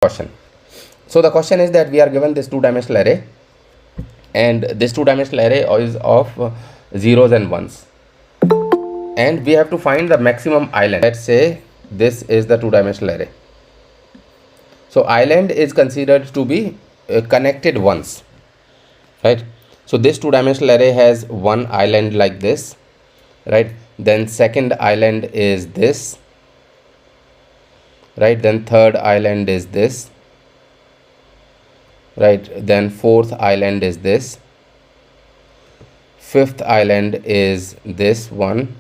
question. So the question is that we are given this two-dimensional array, and this two-dimensional array is of zeros and ones, and we have to find the maximum island. Let's say this is the two-dimensional array. So island is considered to be connected ones, right? So this two-dimensional array has one island like this, right? Then second island is this, right? Then third island is this, right? Then fourth island is this, fifth island is this one,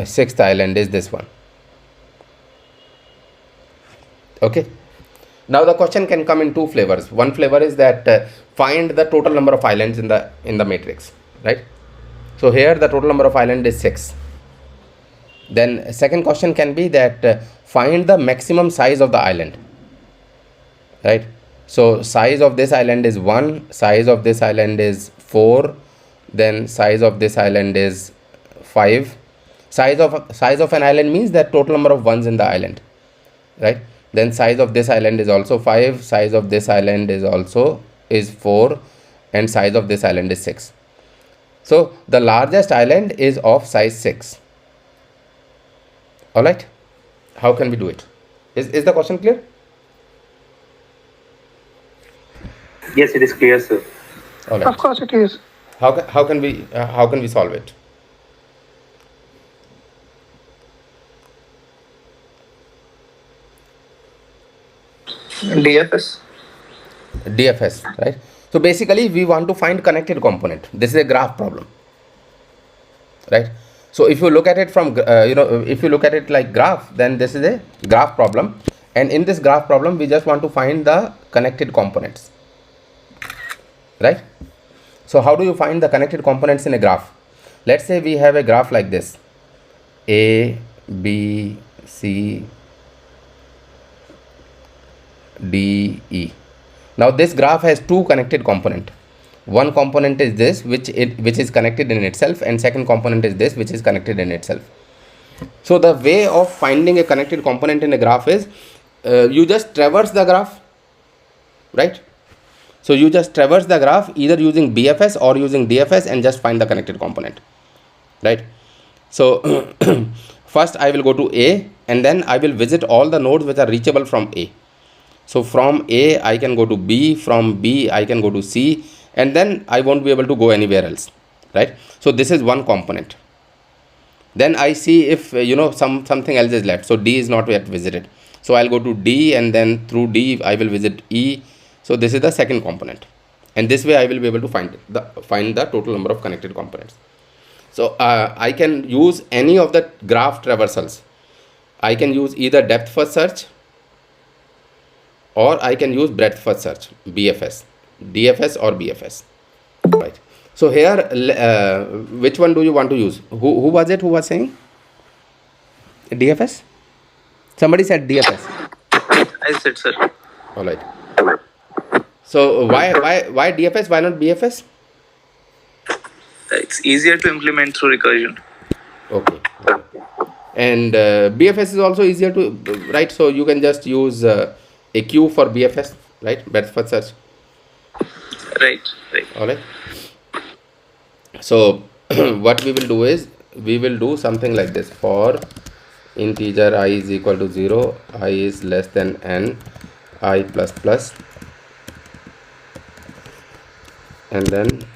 sixth island is this one. Okay, now the question can come in two flavors. One flavor is that find the total number of islands in the matrix, right? So here the total number of island is 6. Then second question can be that find the maximum size of the island, right? So size of this island is 1, size of this island is 4, then size of this island is 5. Size of an island means that total number of ones in the island, right? Then size of this island is also 5, size of this island is 4, and size of this island is 6. So the largest island is of size 6. All right, how can we do it? Is the question clear? Yes, it is clear, sir. All right. Of course it is. How can we solve it? DFS. DFS, right? So basically we want to find connected component. This is a graph problem, right? So if you look at it from if you look at it like graph, then this is a graph problem, and in this graph problem we just want to find the connected components, right? So how do you find the connected components in a graph? Let's say we have a graph like this: A, B, C, D, E. Now this graph has two connected component. One component is this which is connected in itself, and second component is this which is connected in itself. So the way of finding a connected component in a graph is you just traverse the graph, right? So you just traverse the graph either using BFS or using DFS and just find the connected component, right? So first I will go to A, and then I will visit all the nodes which are reachable from A. So from A I can go to B, from B I can go to C, and then I won't be able to go anywhere else, right? So this is one component. Then I see if something else is left. So D is not yet visited. So I'll go to D, and then through D I will visit E. So this is the second component, and this way I will be able to find the total number of connected components. So I can use any of the graph traversals. I can use either depth first search, or I can use breadth first search, BFS, DFS or BFS, right? So here, which one do you want to use? Who was it who was saying DFS? Somebody said DFS. I said, sir. All right. So why DFS? Why not BFS? It's easier to implement through recursion. Okay. And BFS is also easier to write. So you can just use a queue for BFS, right? Breadth first search. Right. All right. So what we will do is we will do something like this: for integer I is equal to 0, I is less than n, I plus plus, and then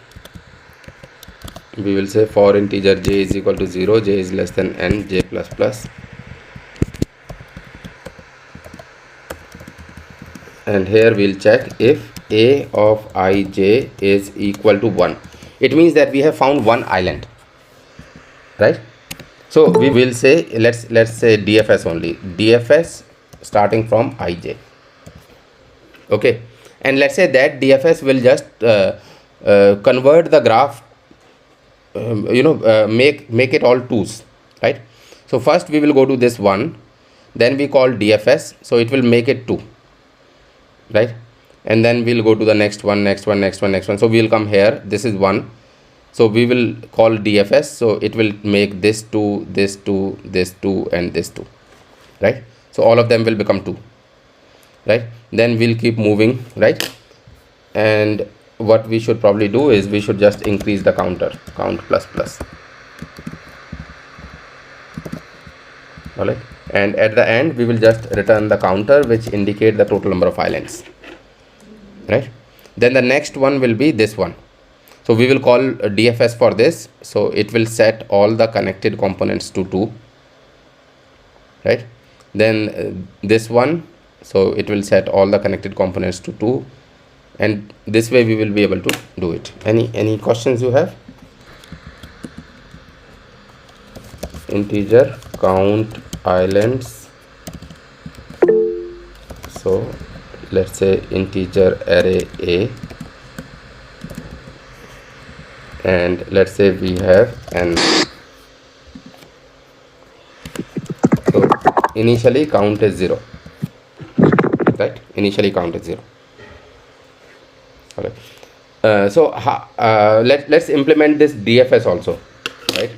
we will say for integer j is equal to 0, j is less than n, j plus plus, and here we'll check if a of ij is equal to 1. It means that we have found one island, right? So we will say let's say DFS only, DFS starting from ij. Okay, and let's say that DFS will just convert the graph, make it all 2's, right? So first we will go to this one, then we call DFS, so it will make it 2, right? And then we'll go to the next one. So we'll come here, this is 1, So we will call DFS. So it will make this 2, this 2, this 2 and this 2. right? So all of them will become 2, right? Then we'll keep moving, right? And what we should probably do is we should just increase the counter, count plus plus. All right, and at the end we will just return the counter which indicate the total number of islands, right? Then the next one will be this one. So we will call DFS for this. So it will set all the connected components to 2, right? Then this one, so it will set all the connected components to 2, and this way we will be able to do it. Any questions you have? Integer count islands. So let's say integer array A, and let's say we have n. So initially count is 0, right? Initially count is 0. All right. So let's implement this DFS also, right?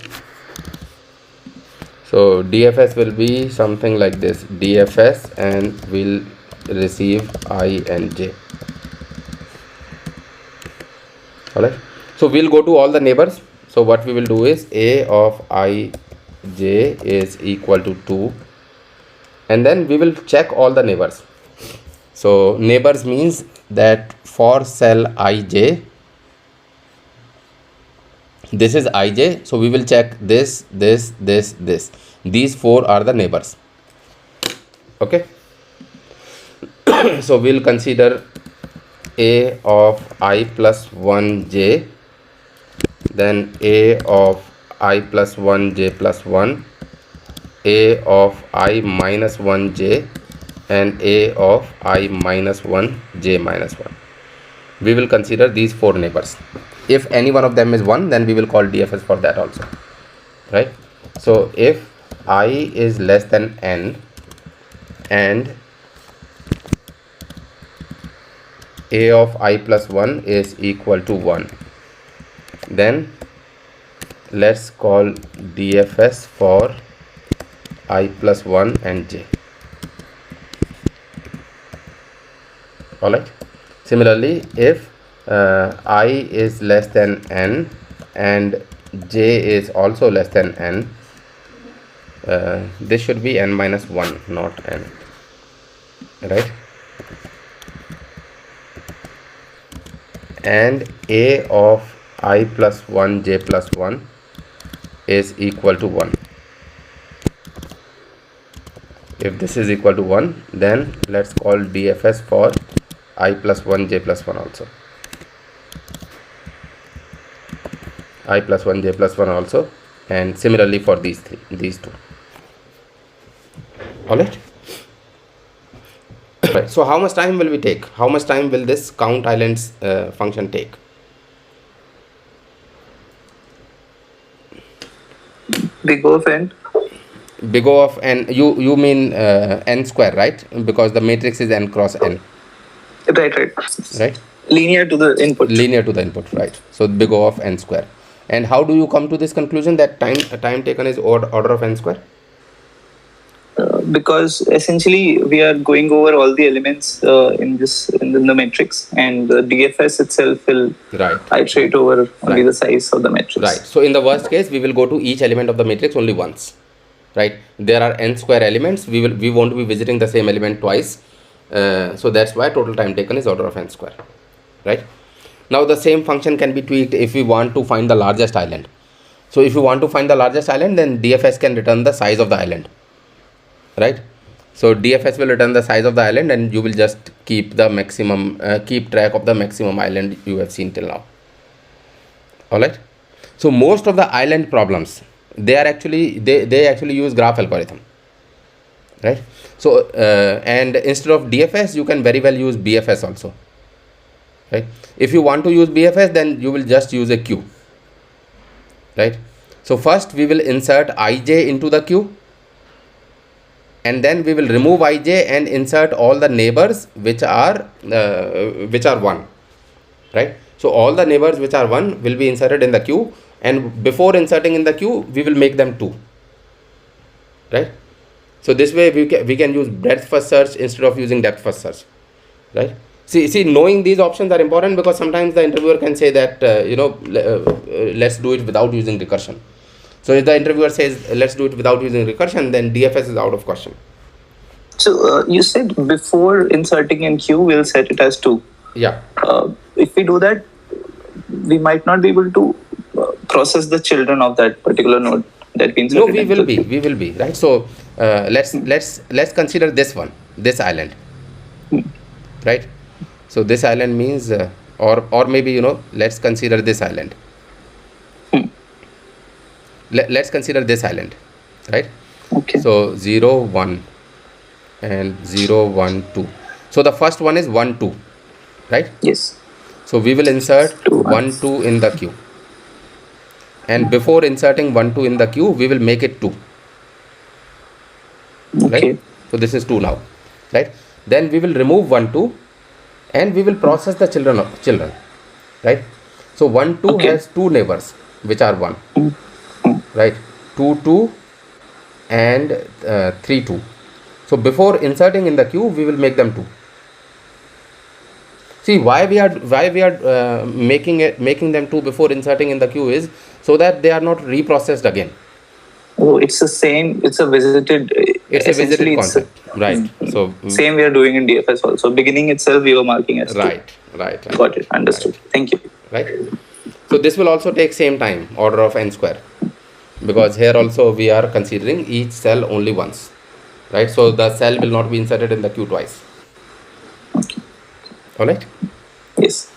So DFS will be something like this, DFS, and we'll receive I and j. All right. So we'll go to all the neighbors. So what we will do is a of I j is equal to 2, and then we will check all the neighbors. So neighbors means that for cell ij, this is ij, so we will check this. These 4 are the neighbors. Okay. So we'll consider a of I plus 1 j, then a of I plus 1 j plus 1, a of I minus 1 j, and a of I minus 1 j minus 1. We will consider these 4 neighbors. If any one of them is 1, then we will call DFS for that also, right? So if I is less than n and a of I plus 1 is equal to 1, then let's call DFS for I plus 1 and j. Alright. Similarly, if I is less than n and j is also less than n, this should be n minus 1, not n, right? And a of I plus 1 j plus 1 is equal to 1. If this is equal to 1, then let's call DFS for I plus 1 j plus 1 also. I plus 1 j plus 1 also, and similarly for these 2. Alright. Right. So how much time will we take? How much time will this count islands function take? Big O of n. Big O of n, you mean n square, right? Because the matrix is n cross n. Right. Linear to the input. Linear to the input, right? So big O of n square. And how do you come to this conclusion that time taken is order of n square? Because essentially we are going over all the elements in the matrix, and the DFS itself will iterate over only the size of the matrix. Right. So in the worst case, we will go to each element of the matrix only once. Right. There are n square elements. We won't be visiting the same element twice. So that's why total time taken is order of n square. Right. Now the same function can be tweaked if we want to find the largest island. So if you want to find the largest island, then DFS can return the size of the island. Right. So DFS will return the size of the island, and you will just keep the maximum, keep track of the maximum island you have seen till now. All right. So most of the island problems, they actually use graph algorithm. Right. So and instead of DFS, you can very well use BFS also. Right. If you want to use BFS, then you will just use a queue. Right. So first we will insert ij into the queue, and then we will remove ij and insert all the neighbors which are 1. Right. So all the neighbors which are 1 will be inserted in the queue, and before inserting in the queue, we will make them 2. Right. So this way we can use breadth first search instead of using depth first search, right? See, knowing these options are important because sometimes the interviewer can say that let's do it without using recursion. So if the interviewer says let's do it without using recursion, then DFS is out of question. So you said before inserting in queue, we'll set it as 2. Yeah. If we do that, we might not be able to process the children of that particular node that we inserted. No, we will be, right? So let's consider this one, this island, right? So this island means, or maybe let's consider this island. Let's consider this island, right? Okay. So 0, 1 and 0, 1, 2. So the first one is 1, 2, right? Yes. So we will insert 1, 2 in the queue. And before inserting 1, 2 in the queue, we will make it 2. Okay. Right? So this is 2 now, right? Then we will remove 1, 2 and we will process the children, right? So 1, 2 has 2 neighbors, which are 1, right? 2, 2 and 3, 2. So before inserting in the queue, we will make them 2. See, why we are making them 2 before inserting in the queue is so that they are not reprocessed again. Oh, it's the same. It's a visited concept, right? So same we are doing in DFS also. Beginning itself, we were marking as 2. Right. Got it. Understood. Right. Thank you. Right. So this will also take same time, order of n square, because here also we are considering each cell only once, right? So the cell will not be inserted in the queue twice. Okay. All right. Yes.